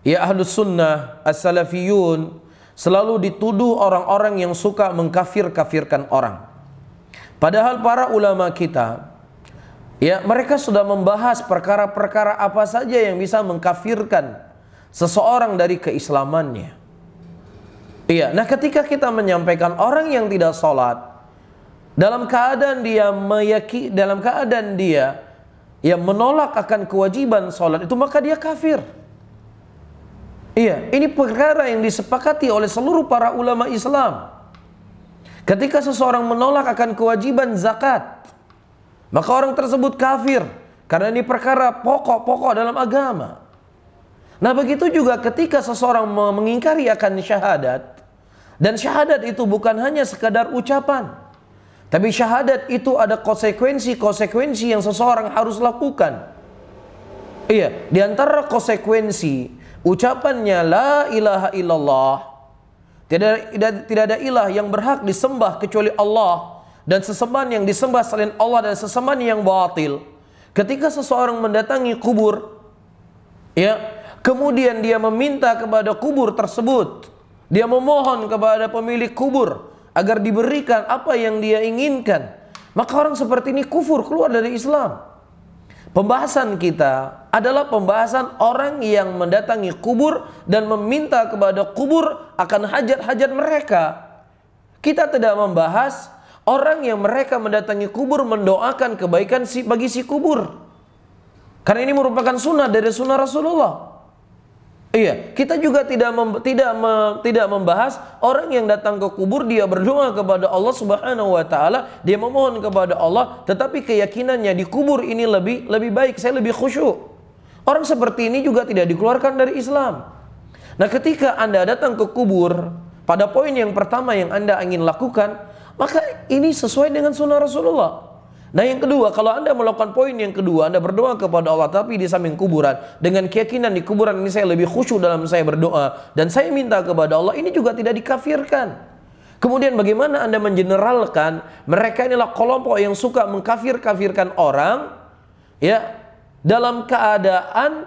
ya ahlus sunnah, as-salafiyun, selalu dituduh orang-orang yang suka mengkafir-kafirkan orang. Padahal para ulama kita, ya mereka sudah membahas perkara-perkara apa saja yang bisa mengkafirkan seseorang dari keislamannya. Iya, nah ketika kita menyampaikan orang yang tidak sholat, dalam keadaan dia yang menolak akan kewajiban sholat itu, maka dia kafir. Iya, ini perkara yang disepakati oleh seluruh para ulama Islam. Ketika seseorang menolak akan kewajiban zakat, maka orang tersebut kafir, karena ini perkara pokok-pokok dalam agama. Nah begitu juga ketika seseorang mengingkari akan syahadat, dan syahadat itu bukan hanya sekadar ucapan, tapi syahadat itu ada konsekuensi-konsekuensi yang seseorang harus lakukan. Iya, di antara konsekuensi ucapannya la ilaha illallah, tidak ada ilah yang berhak disembah kecuali Allah, dan sesembahan yang disembah selain Allah dan sesembahan yang batil. Ketika seseorang mendatangi kubur, ya, kemudian dia meminta kepada kubur tersebut, dia memohon kepada pemilik kubur agar diberikan apa yang dia inginkan, maka orang seperti ini kufur, keluar dari Islam. Pembahasan kita adalah pembahasan orang yang mendatangi kubur dan meminta kepada kubur akan hajat-hajat mereka. Kita tidak membahas orang yang mereka mendatangi kubur mendoakan kebaikan bagi si kubur, karena ini merupakan sunnah dari sunnah Rasulullah. Iya, kita juga tidak membahas orang yang datang ke kubur, dia berdoa kepada Allah Subhanahu wa taala, dia memohon kepada Allah, tetapi keyakinannya di kubur ini lebih baik, saya lebih khusyuk. Orang seperti ini juga tidak dikeluarkan dari Islam. Nah, ketika Anda datang ke kubur, pada poin yang pertama yang Anda ingin lakukan, maka ini sesuai dengan sunnah Rasulullah. Nah yang kedua, kalau Anda melakukan poin yang kedua, Anda berdoa kepada Allah tapi di samping kuburan, dengan keyakinan di kuburan ini saya lebih khusyuk dalam saya berdoa dan saya minta kepada Allah, ini juga tidak dikafirkan. Kemudian bagaimana Anda mengeneralkan mereka inilah kelompok yang suka mengkafir-kafirkan orang, ya, dalam keadaan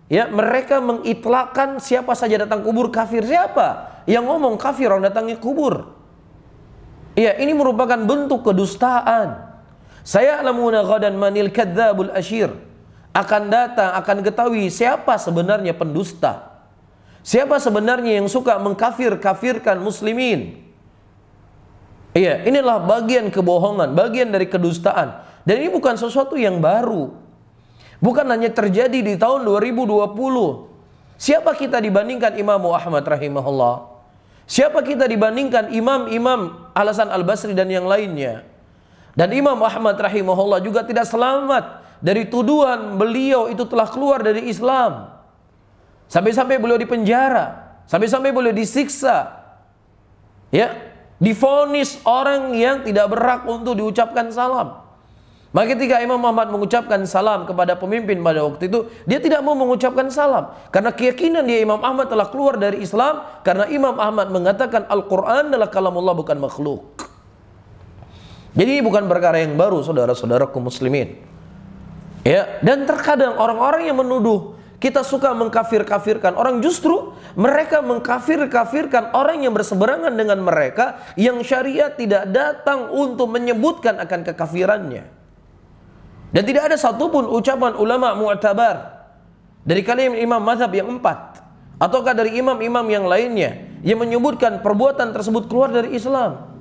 ya mereka mengitlakkan siapa saja datang kubur kafir. Siapa yang ngomong kafir orang datangi kubur? Ya, ini merupakan bentuk kedustaan. Saya alamuna ghadan manil kadzabul asyir, akan datang, akan ketahui siapa sebenarnya pendusta, siapa sebenarnya yang suka mengkafir-kafirkan muslimin. Iya, inilah bagian kebohongan, bagian dari kedustaan. Dan ini bukan sesuatu yang baru, bukan hanya terjadi di tahun 2020. Siapa kita dibandingkan Imam Ahmad rahimahullah? Siapa kita dibandingkan imam-imam Al-Hasan Al-Basri dan yang lainnya? Dan Imam Ahmad rahimahullah juga tidak selamat dari tuduhan beliau itu telah keluar dari Islam. Sampai-sampai beliau dipenjara, sampai-sampai beliau disiksa. Ya, divonis orang yang tidak berhak untuk diucapkan salam. Maka ketika Imam Ahmad mengucapkan salam kepada pemimpin pada waktu itu, dia tidak mau mengucapkan salam karena keyakinan dia Imam Ahmad telah keluar dari Islam, karena Imam Ahmad mengatakan Al-Quran adalah kalamullah, bukan makhluk. Jadi ini bukan perkara yang baru, saudara-saudaraku muslimin. Ya, dan terkadang orang-orang yang menuduh kita suka mengkafir-kafirkan orang, justru mereka mengkafir-kafirkan orang yang berseberangan dengan mereka, yang syariat tidak datang untuk menyebutkan akan kekafirannya. Dan tidak ada satupun ucapan ulama mu'tabar dari kalangan imam mazhab yang 4 ataukah dari imam-imam yang lainnya yang menyebutkan perbuatan tersebut keluar dari Islam.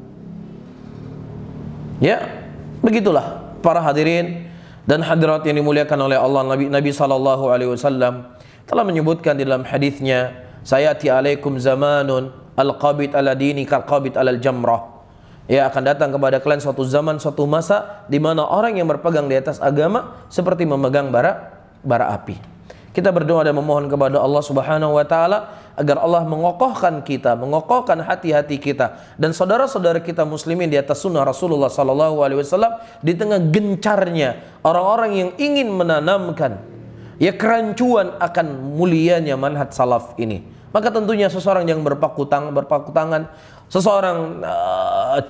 Ya, begitulah para hadirin dan hadirat yang dimuliakan oleh Allah. Nabi sallallahu alaihi wasallam telah menyebutkan di dalam hadisnya, sayati alaikum zamanun al-qabid ala dini kal-qabid ala al-jamrah. Ya, akan datang kepada kalian suatu zaman, suatu masa di mana orang yang berpegang di atas agama seperti memegang bara api. Kita berdoa dan memohon kepada Allah Subhanahu wa taala agar Allah mengokohkan kita, mengokohkan hati-hati kita dan saudara-saudara kita muslimin di atas sunnah Rasulullah sallallahu alaihi wasallam di tengah gencarnya orang-orang yang ingin menanamkan ya kerancuan akan mulianya manhaj salaf ini. Maka tentunya seseorang yang berpaku tangan, seseorang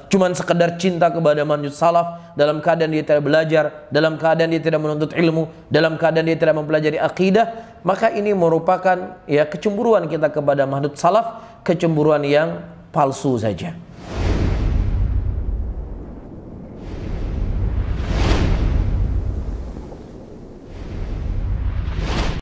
cuman sekedar cinta kepada manhaj salaf, dalam keadaan dia tidak belajar, dalam keadaan dia tidak menuntut ilmu, dalam keadaan dia tidak mempelajari akidah, maka ini merupakan ya kecemburuan kita kepada manhaj salaf, kecemburuan yang palsu saja.